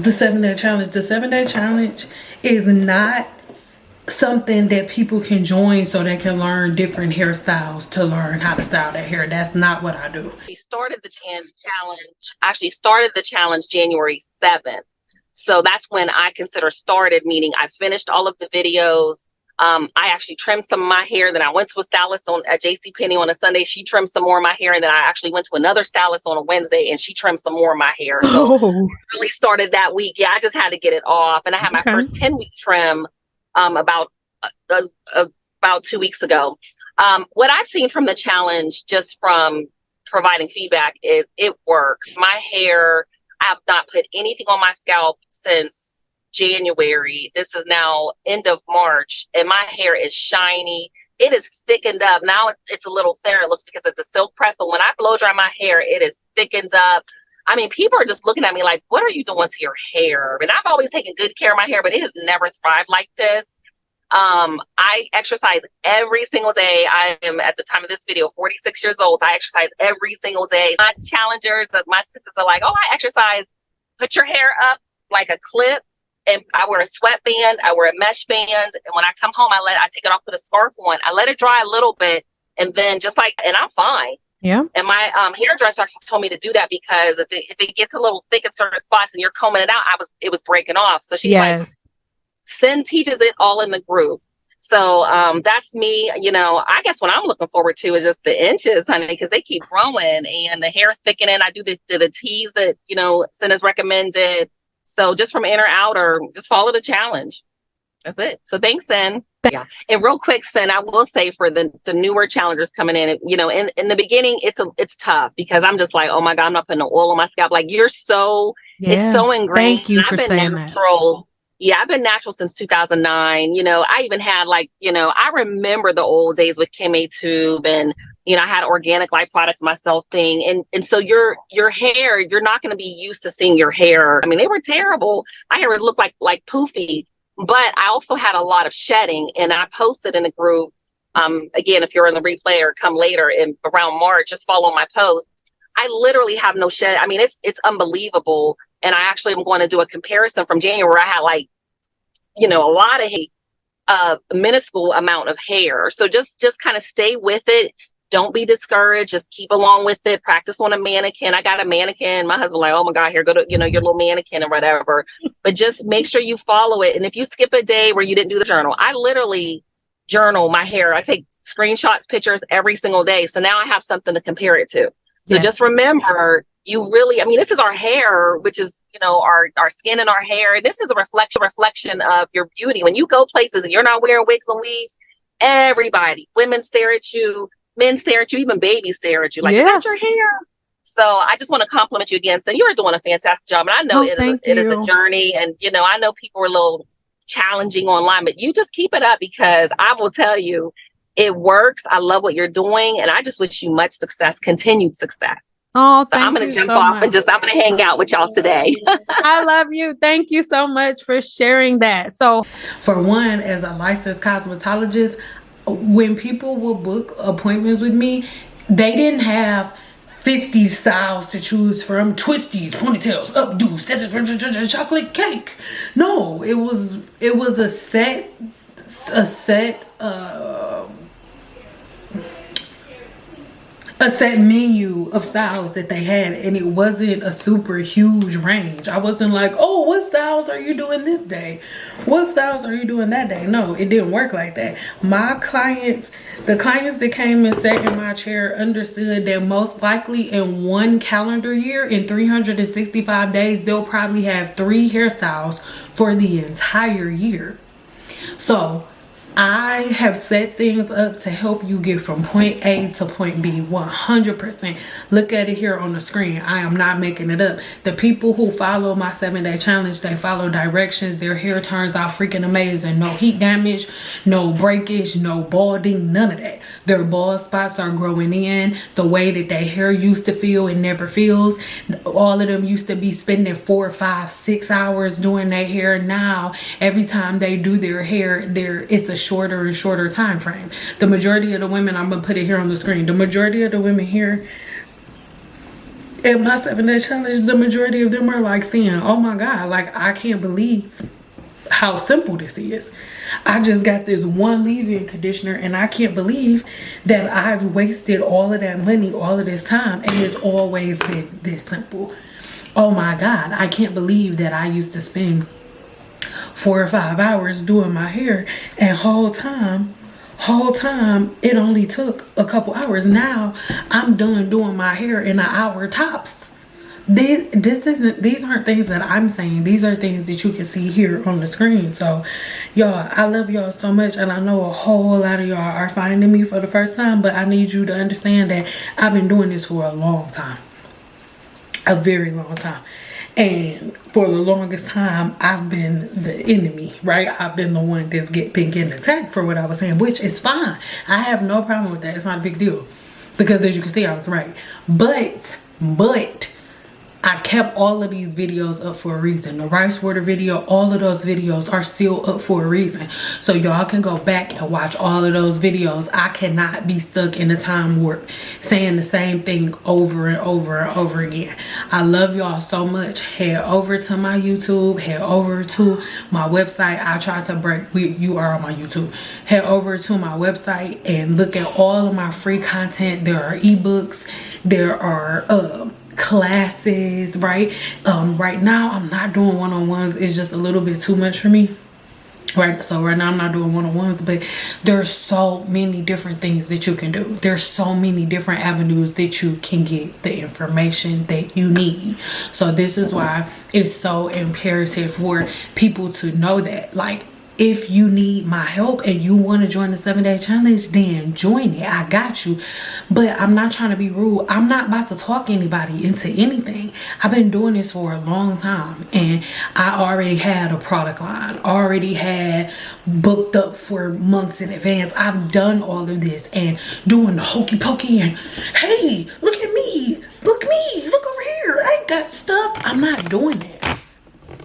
The 7-day challenge. The 7-day challenge is not something that people can join so they can learn different hairstyles to learn how to style their hair. That's not what I do. We started the challenge. Actually started the challenge January 7th. So that's when I consider started, meaning I finished all of the videos. I actually trimmed some of my hair. Then I went to a stylist at JCPenney on a Sunday. She trimmed some more of my hair. And then I actually went to another stylist on a Wednesday and she trimmed some more of my hair. So really started that week. Yeah, I just had to get it off. And I had my first 10-week trim about 2 weeks ago. What I've seen from the challenge, just from providing feedback, is it works. My hair, I have not put anything on my scalp since January. This is now end of March, and my hair is shiny. It is thickened up. Now it's a little thinner. It looks because it's a silk press, but when I blow dry my hair, it is thickened up. I mean, people are just looking at me like, what are you doing to your hair? And I've always taken good care of my hair, but it has never thrived like this. I exercise every single day. I am, at the time of this video, 46 years old. I exercise every single day. My challengers, my sisters are like, oh, I exercise. Put your hair up like a clip. And I wear a sweatband. I wear a mesh band. And when I come home, I take it off with a scarf on. I let it dry a little bit. And then and I'm fine. Yeah. And my hairdresser actually told me to do that because if it gets a little thick in certain spots and you're combing it out, it was breaking off. So she's like, Sin teaches it all in the group. So that's me. I guess what I'm looking forward to is just the inches, honey, because they keep growing and the hair thickening. I do the teas that, Sin has recommended. So just from inner outer, just follow the challenge. That's it. So thanks, Sin. Yeah. And real quick, Sin, I will say for the newer challengers coming in, in the beginning, it's tough because I'm just like, oh my God, I'm not putting no oil on my scalp. Like it's so ingrained. Thank you for saying natural. Yeah, I've been natural since 2009. I even had I remember the old days with Kim A Tube and, I had organic life products myself thing. And so your hair, you're not going to be used to seeing your hair. I mean, they were terrible. My hair would look like poofy, but I also had a lot of shedding, and I posted in the group. Again, if you're in the replay or come later around March, just follow my post. I literally have no shed. I mean, it's unbelievable. And I actually am going to do a comparison from January where I had a lot of a minuscule amount of hair. So just kind of stay with it. Don't be discouraged. Just keep along with it. Practice on a mannequin. I got a mannequin. My husband like, oh my God, here, go to, your little mannequin or whatever. But just make sure you follow it. And if you skip a day where you didn't do the journal, I literally journal my hair. I take screenshots, pictures every single day. So now I have something to compare it to. So just remember, this is our hair, which is, our skin and our hair. And this is a reflection of your beauty. When you go places and you're not wearing wigs and weaves, everybody, women stare at you, men stare at you, even babies stare at you. Like, is that your hair? So I just want to compliment you again. So you're doing a fantastic job. And I know it is a journey. And, I know people are a little challenging online, but you just keep it up because I will tell you, it works. I love what you're doing. And I just wish you much success, continued success. Oh, so I'm going to jump off and I'm going to hang out with y'all today. I love you. Thank you so much for sharing that. So for one, as a licensed cosmetologist, when people will book appointments with me, they didn't have 50 styles to choose from. Twisties, ponytails, updos, chocolate cake. No, it was a set menu of styles that they had, and it wasn't a super huge range. I wasn't like, oh, what styles are you doing this day? What styles are you doing that day? No, it didn't work like that. My clients, the clients that came and sat in my chair understood that most likely in one calendar year, in 365 days, they'll probably have 3 hairstyles for the entire year. So I have set things up to help you get from point A to point B 100%. Look at it here on the screen. I am not making it up. The people who follow my 7-day challenge, they follow directions. Their hair turns out freaking amazing. No heat damage, no breakage, no balding, none of that. Their bald spots are growing in the way that their hair used to feel. It never feels. All of them used to be spending 4, 5, 6 hours doing their hair. Now, every time they do their hair, it's a shorter and shorter time frame. The majority of the women, I'm gonna put it here on the screen, the majority of the women here, in my 7-day challenge, the majority of them are like saying, oh my God, like I can't believe how simple this is. I just got this one leave-in conditioner and I can't believe that I've wasted all of that money, all of this time, and it's always been this simple. Oh my God, I can't believe that I used to spend 4 or 5 hours doing my hair, and whole time it only took a couple hours. Now I'm done doing my hair in an hour tops. These aren't things that I'm saying. These are things that you can see here on the screen. So y'all, I love y'all so much, and I know a whole lot of y'all are finding me for the first time, but I need you to understand that I've been doing this for a long time, a very long time. And for the longest time, I've been the enemy, right? I've been the one that's been getting attacked for what I was saying, which is fine. I have no problem with that. It's not a big deal, because as you can see, I was right. But I kept all of these videos up for a reason. The rice water video, all of those videos are still up for a reason. So y'all can go back and watch all of those videos. I cannot be stuck in a time warp saying the same thing over and over and over again. I love y'all so much. Head over to my YouTube. Head over to my website. I tried to break, you are on my YouTube. Head over to my website and look at all of my free content. There are ebooks. There are classes, right? Right now I'm not doing one-on-ones. It's just a little bit too much for me, right? So right now I'm not doing one-on-ones, but there's so many different things that you can do. There's so many different avenues that you can get the information that you need. So this is why it's so imperative for people to know that, like, if you need my help and you want to join the 7-day challenge, then join it. I got you. But I'm not trying to be rude. I'm not about to talk anybody into anything. I've been doing this for a long time, and I already had a product line, already had booked up for months in advance. I've done all of this and doing the hokey pokey and, hey, look at me, look over here, I got stuff. I'm not doing that.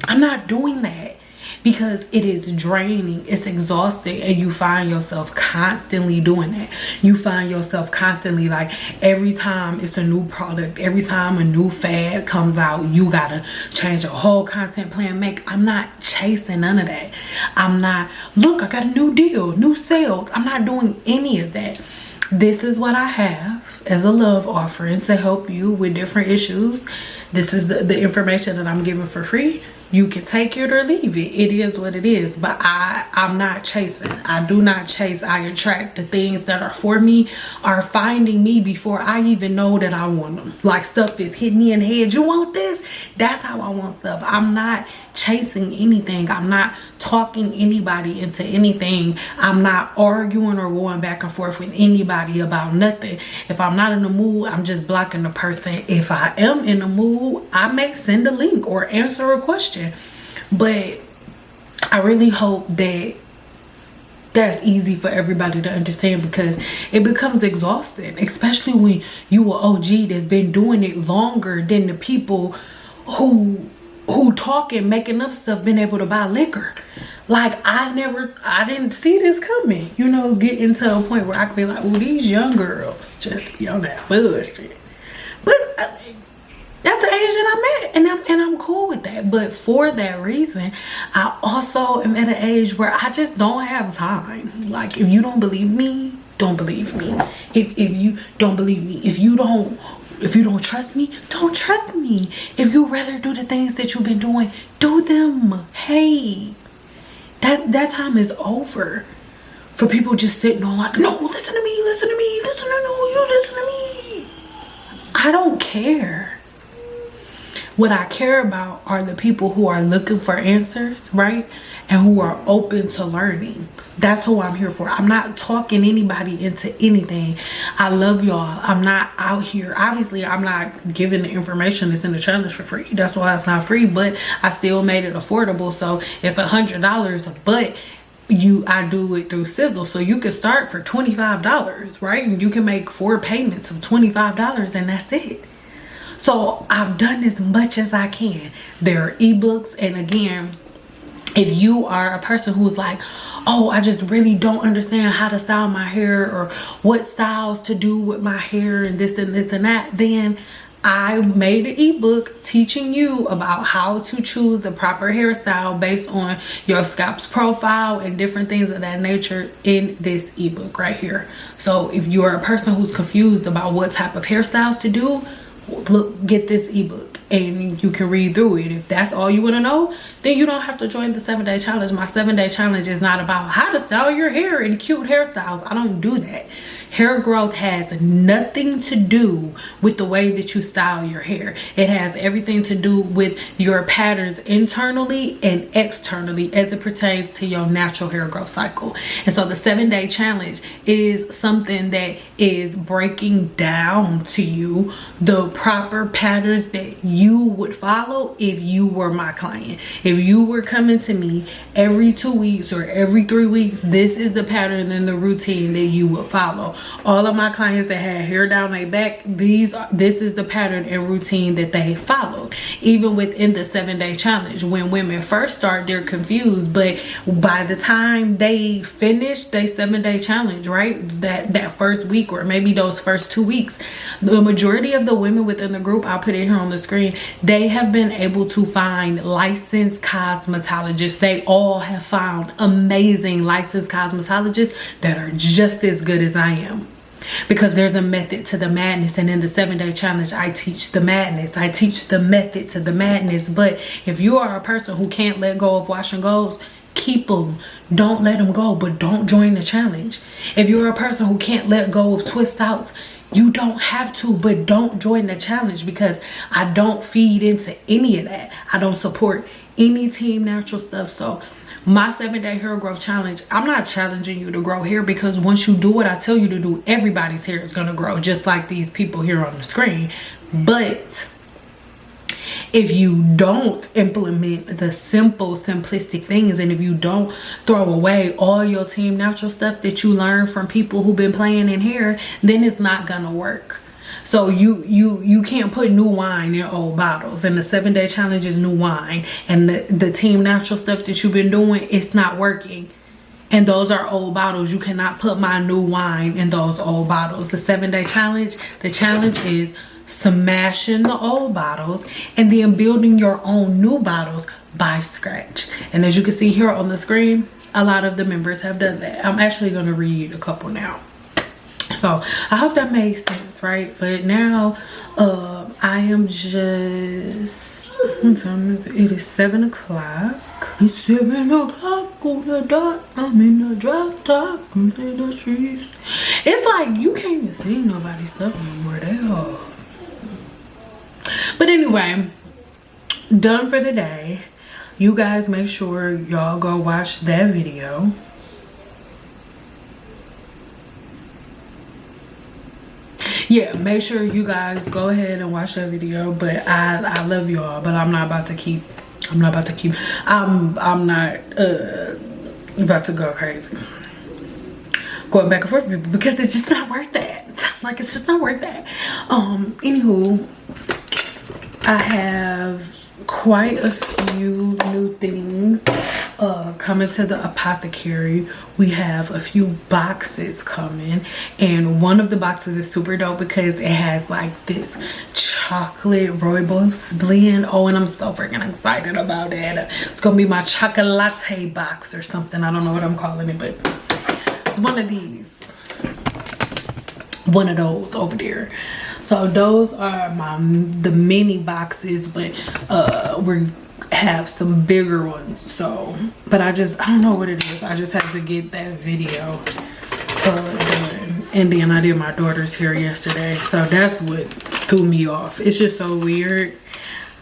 I'm not doing that. Because it is draining, it's exhausting, and you find yourself constantly doing that. You find yourself constantly, like, every time it's a new product, every time a new fad comes out, you gotta change your whole content plan. I'm not chasing none of that. I'm not, look, I got a new deal, new sales. I'm not doing any of that. This is what I have as a love offering to help you with different issues. This is the information that I'm giving for free. You can take it or leave it. It is what it is. But I'm not chasing. I do not chase. I attract. The things that are for me are finding me before I even know that I want them. Like, stuff is hitting me in the head. You want this? That's how I want stuff. I'm not chasing anything. I'm not talking anybody into anything. I'm not arguing or going back and forth with anybody about nothing. If I'm not in the mood, I'm just blocking the person. If I am in the mood, I may send a link or answer a question. But I really hope that that's easy for everybody to understand, because it becomes exhausting, especially when you an OG that's been doing it longer than the people who talking, making up stuff, been able to buy liquor. Like, I didn't see this coming, you know, getting to a point where I could be like, well, these young girls just be on that bullshit. But that's the age that I'm at, and I'm cool with that. But for that reason, I also am at an age where I just don't have time. Like, if you don't believe me, don't believe me. If you don't believe me, if you don't trust me, don't trust me. If you rather do the things that you've been doing, do them. Hey, that time is over. For people just sitting on like, no, listen to me, you listen to me. I don't care. What I care about are the people who are looking for answers, right? And who are open to learning. That's who I'm here for. I'm not talking anybody into anything. I love y'all. I'm not out here. Obviously, I'm not giving the information that's in the challenge for free. That's why it's not free, but I still made it affordable. So it's $100, but I do it through Sizzle. So you can start for $25, right? And you can make 4 payments of $25, and that's it. So I've done as much as I can. There are ebooks, and again, if you are a person who's like, oh, I just really don't understand how to style my hair or what styles to do with my hair and this and this and that, then I made an ebook teaching you about how to choose the proper hairstyle based on your scalp's profile and different things of that nature in this ebook right here. So if you're a person who's confused about what type of hairstyles to do, look, get this ebook and you can read through it. If that's all you want to know, then you don't have to join the 7-day challenge. My 7-day challenge is not about how to style your hair in cute hairstyles. I don't do that. Hair growth has nothing to do with the way that you style your hair. It has everything to do with your patterns internally and externally as it pertains to your natural hair growth cycle. And so the 7-day challenge is something that is breaking down to you the proper patterns that you would follow if you were my client. If you were coming to me every 2 weeks or every 3 weeks, this is the pattern and the routine that you would follow. All of my clients that had hair down their back, this is the pattern and routine that they followed. Even within the 7-day challenge, when women first start, they're confused, but by the time they finish their 7-day challenge, right, that first week or maybe those first 2 weeks, the majority of the women within the group, I'll put it here on the screen, they have been able to find licensed cosmetologists. They all have found amazing licensed cosmetologists that are just as good as I am. Because there's a method to the madness, and in the 7-day challenge I teach the madness. I teach the method to the madness. But if you are a person who can't let go of wash and goes, keep them. Don't let them go, but don't join the challenge. If you're a person who can't let go of twist outs, you don't have to, but don't join the challenge, because I don't feed into any of that. I don't support any team natural stuff. So my 7-day hair growth challenge, I'm not challenging you to grow hair, because once you do what I tell you to do, everybody's hair is going to grow, just like these people here on the screen. But if you don't implement the simple, simplistic things, and if you don't throw away all your team natural stuff that you learn from people who've been playing in hair, then it's not gonna work. So you can't put new wine in old bottles, and the 7-day challenge is new wine, and the team natural stuff that you've been doing, it's not working. And those are old bottles. You cannot put my new wine in those old bottles. The 7-day challenge, the challenge is smashing the old bottles and then building your own new bottles by scratch. And as you can see here on the screen, a lot of the members have done that. I'm actually going to read a couple now. So I hope that makes sense, right? But now I am just, what time is it? It is 7 o'clock. It's 7 o'clock on the dot. I'm in the drop top in the streets. It's like you can't even see nobody's stuff anymore. They are. But anyway, done for the day. You guys make sure y'all go watch that video. Yeah, make sure you guys go ahead and watch that video. But I love y'all, but I'm not about to keep I'm not about to go crazy going back and forth with people, because it's just not worth that. Like, it's just not worth that. Anywho, I have quite a few new things coming to the apothecary. We have a few boxes coming, and one of the boxes is super dope because it has like this chocolate rooibos blend. Oh, and I'm so freaking excited about it. It's gonna be my chocolate box or something. I don't know what I'm calling it, but it's one of these, one of those over there. So those are the mini boxes, but we have some bigger ones. So, but I don't know what it is. I just had to get that video done. And then I did my daughter's hair yesterday, so that's what threw me off. It's just so weird.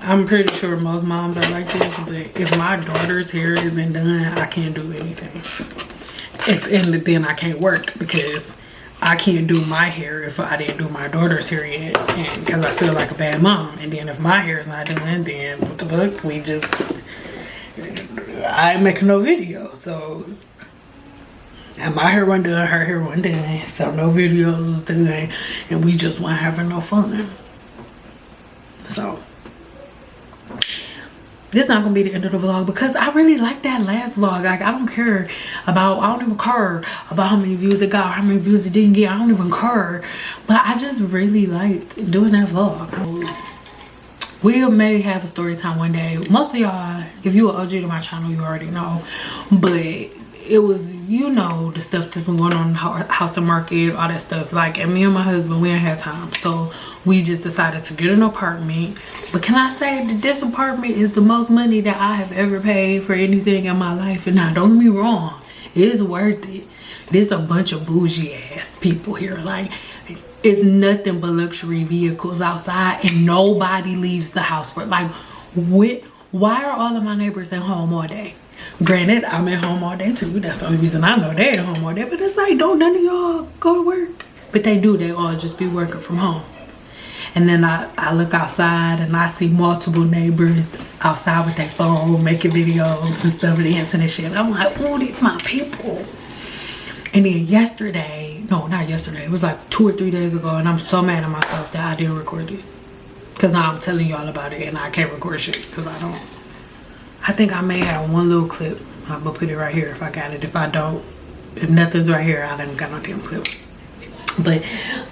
I'm pretty sure most moms are like this, but if my daughter's hair isn't done, I can't do anything. And then I can't work, because I can't do my hair if I didn't do my daughter's hair yet, and because I feel like a bad mom. And then if my hair is not done, then what the fuck? I ain't making no video. So, and my hair wasn't done, her hair wasn't done, so no videos was done, and we just weren't having no fun. So, this not gonna be the end of the vlog because I really like that last vlog. Like, I don't care about, I don't even care about how many views it got or how many views it didn't get. I don't even care. But I just really liked doing that vlog. We may have a story time one day. Most of y'all, if you are OG to my channel, you already know. But it was, you know, the stuff that's been going on in the house and market, all that stuff. Like, and me and my husband, we ain't had time. So we just decided to get an apartment. But can I say that this apartment is the most money that I have ever paid for anything in my life? And now, don't get me wrong, it's worth it. There's a bunch of bougie ass people here. Like, it's nothing but luxury vehicles outside and nobody leaves the house for, like, why are all of my neighbors at home all day? Granted, I'm at home all day too. That's the only reason I know they're at home all day. But it's like, don't none of y'all go to work? But they do. They all just be working from home. And then I look outside and I see multiple neighbors outside with their phone making videos and stuff, dancing and shit. I'm like, oh, these my people. And then yesterday, no, not yesterday, it was like 2 or 3 days ago, and I'm so mad at myself that I didn't record it. Because now I'm telling y'all about it and I can't record shit because I don't. I think I may have one little clip. I'm gonna put it right here if I got it. If I don't, if nothing's right here, I didn't got no damn clip. But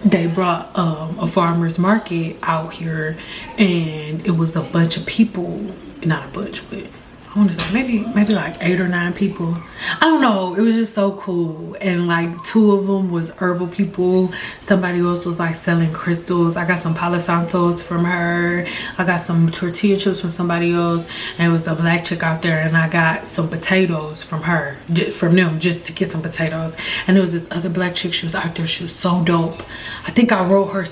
they brought a farmer's market out here, and it was a bunch of people. Not a bunch, but I want to say maybe like 8 or 9 people. I don't know. It was just so cool. And like 2 of them was herbal people. Somebody else was like selling crystals. I got some Palo Santos from her. I got some tortilla chips from somebody else. And it was a black chick out there, and I got some potatoes from her, from them, just to get some potatoes. And there was this other black chick. She was out there. She was so dope. I think I wrote her.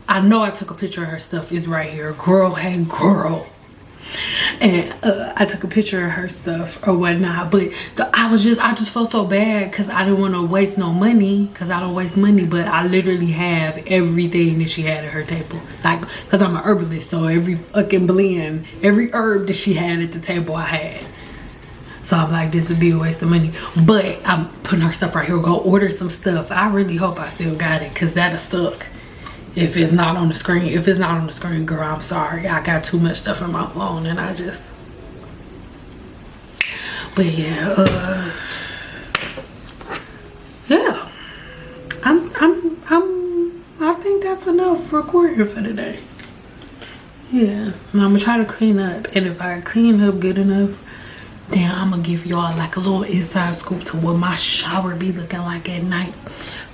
I know I took a picture of her stuff. It's right here. Girl, hey girl. And I took a picture of her stuff or whatnot, but I just felt so bad because I didn't want to waste no money, because I don't waste money. But I literally have everything that she had at her table, like, because I'm an herbalist, so every fucking blend, every herb that she had at the table I had. So I'm like, this would be a waste of money. But I'm putting her stuff right here. Go order some stuff. I really hope I still got it, because that'll suck if it's not on the screen. If it's not on the screen, girl, I'm sorry. I got too much stuff in my phone, and I just. But yeah, yeah. I think that's enough recording for today. Yeah, and I'm gonna try to clean up, and if I clean up good enough, then I'm gonna give y'all like a little inside scoop to what my shower be looking like at night,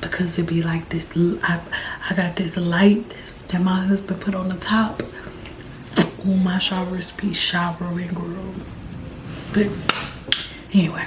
because it be like this. I got this light that my husband put on the top. Oh, my showers be showering, girl. But anyway.